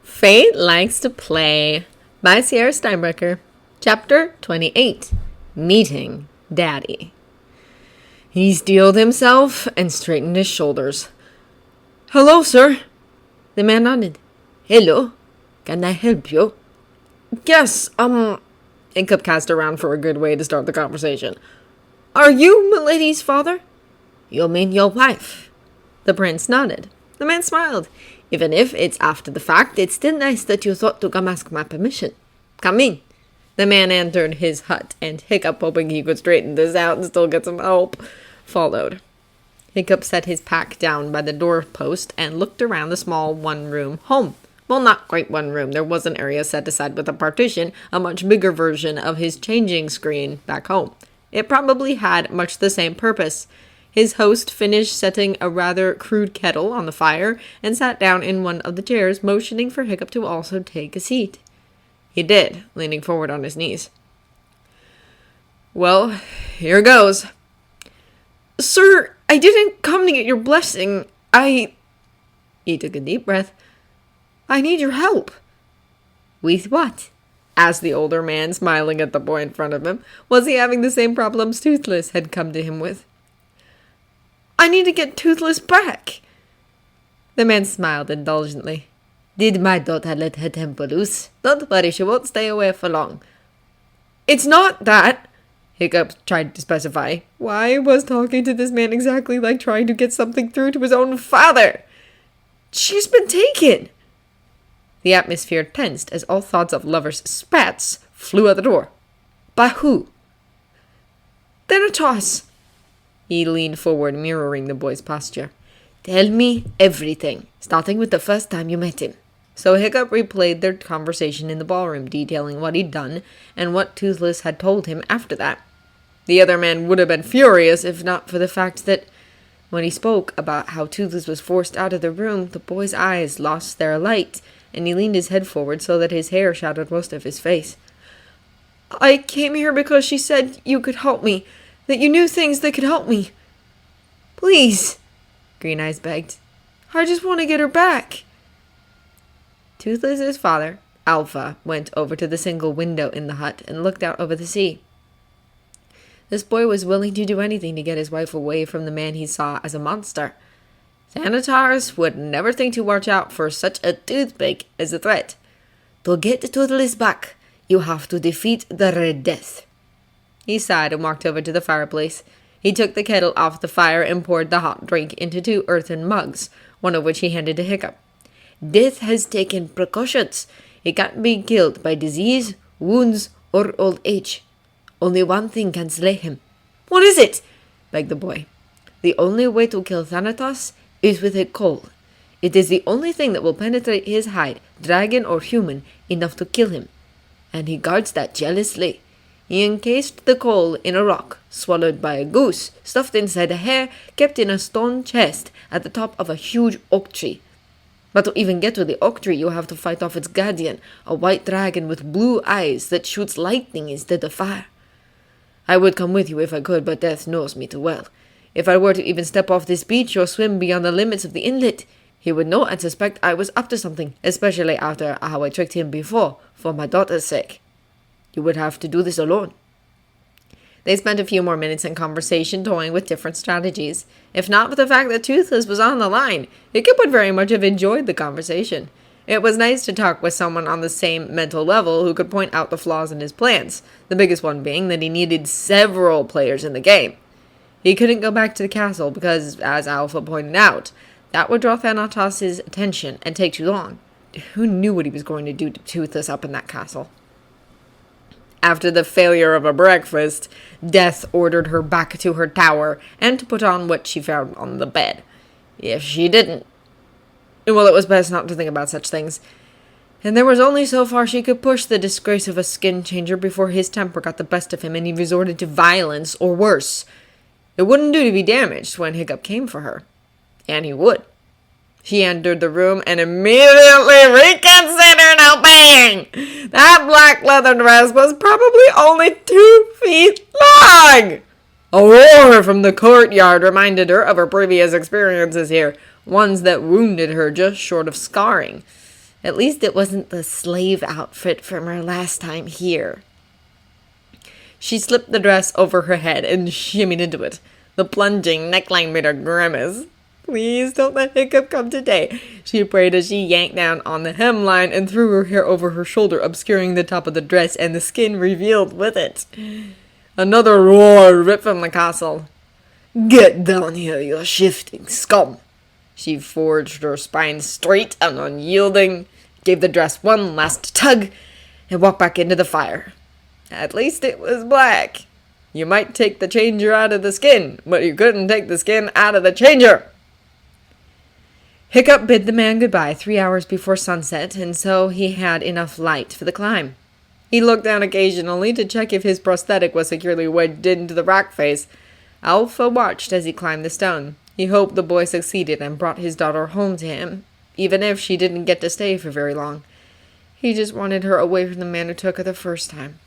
Fate Likes to Play by Sierra Steinbrecher. Chapter 28. Meeting Daddy. He steeled himself and straightened his shoulders. "Hello, sir." The man nodded. "Hello. Can I help you?" "Yes, Hiccup cast around for a good way to start the conversation. "Are you milady's father?" "You mean your wife?" The prince nodded. The man smiled. "Even if it's after the fact, it's still nice that you thought to come ask my permission. Come in." The man entered his hut, and Hiccup, hoping he could straighten this out and still get some help, followed. Hiccup set his pack down by the doorpost and looked around the small one-room home. Well, not quite one room. There was an area set aside with a partition, a much bigger version of his changing screen back home. It probably had much the same purpose. His host finished setting a rather crude kettle on the fire and sat down in one of the chairs, motioning for Hiccup to also take a seat. He did, leaning forward on his knees. "Well, here goes." "Sir, I didn't come to get your blessing. He took a deep breath. "I need your help." "With what?" asked the older man, smiling at the boy in front of him. Was he having the same problems Toothless had come to him with? "I need to get Toothless back." The man smiled indulgently. "Did my daughter let her temper loose? Don't worry, she won't stay away for long." "It's not that," Hiccup tried to specify. Why was talking to this man exactly like trying to get something through to his own father? "She's been taken." The atmosphere tensed as all thoughts of lovers' spats flew out the door. "By who?" "Thanatos." He leaned forward, mirroring the boy's posture. "Tell me everything, starting with the first time you met him." So Hiccup replayed their conversation in the ballroom, detailing what he'd done and what Toothless had told him after that. The other man would have been furious if not for the fact that when he spoke about how Toothless was forced out of the room, the boy's eyes lost their light, and he leaned his head forward so that his hair shadowed most of his face. "I came here because she said you could help me, that you knew things that could help me. Please," Green Eyes begged. "I just want to get her back." Toothless's father, Alpha, went over to the single window in the hut and looked out over the sea. This boy was willing to do anything to get his wife away from the man he saw as a monster. Thanatos would never think to watch out for such a toothpick as a threat. "To get Toothless back, you have to defeat the Red Death." He sighed and walked over to the fireplace. He took the kettle off the fire and poured the hot drink into 2 earthen mugs, one of which he handed to Hiccup. "Death has taken precautions. He can't be killed by disease, wounds, or old age. Only one thing can slay him." "What is it?" begged the boy. "The only way to kill Thanatos is with a coal. It is the only thing that will penetrate his hide, dragon or human, enough to kill him. And he guards that jealously. He encased the coal in a rock, swallowed by a goose, stuffed inside a hare, kept in a stone chest at the top of a huge oak tree. But to even get to the oak tree, you have to fight off its guardian, a white dragon with blue eyes that shoots lightning instead of fire. I would come with you if I could, but death knows me too well. If I were to even step off this beach or swim beyond the limits of the inlet, he would know and suspect I was up to something, especially after how I tricked him before, for my daughter's sake. You would have to do this alone." They spent a few more minutes in conversation, toying with different strategies. If not for the fact that Toothless was on the line, Hiccup would very much have enjoyed the conversation. It was nice to talk with someone on the same mental level who could point out the flaws in his plans, the biggest one being that he needed several players in the game. He couldn't go back to the castle because, as Alpha pointed out, that would draw Thanatos' attention and take too long. Who knew what he was going to do to Toothless up in that castle? After the failure of a breakfast, Death ordered her back to her tower and to put on what she found on the bed. If she didn't, well, it was best not to think about such things. And there was only so far she could push the disgrace of a skin changer before his temper got the best of him and he resorted to violence or worse. It wouldn't do to be damaged when Hiccup came for her. And he would. She entered the room and immediately reconsidered obeying. That black leather dress was probably only 2 feet long. A roar from the courtyard reminded her of her previous experiences here, ones that wounded her just short of scarring. At least it wasn't the slave outfit from her last time here. She slipped the dress over her head and shimmied into it. The plunging neckline made her grimace. Please don't let Hiccup come today, she prayed as she yanked down on the hemline and threw her hair over her shoulder, obscuring the top of the dress and the skin revealed with it. Another roar ripped from the castle. Get down here, you shifting scum! She forged her spine straight and unyielding, gave the dress one last tug, and walked back into the fire. At least it was black. You might take the changer out of the skin, but you couldn't take the skin out of the changer. Hiccup bid the man goodbye 3 hours before sunset, and so he had enough light for the climb. He looked down occasionally to check if his prosthetic was securely wedged into the rock face. Alpha watched as he climbed the stone. He hoped the boy succeeded and brought his daughter home to him, even if she didn't get to stay for very long. He just wanted her away from the man who took her the first time.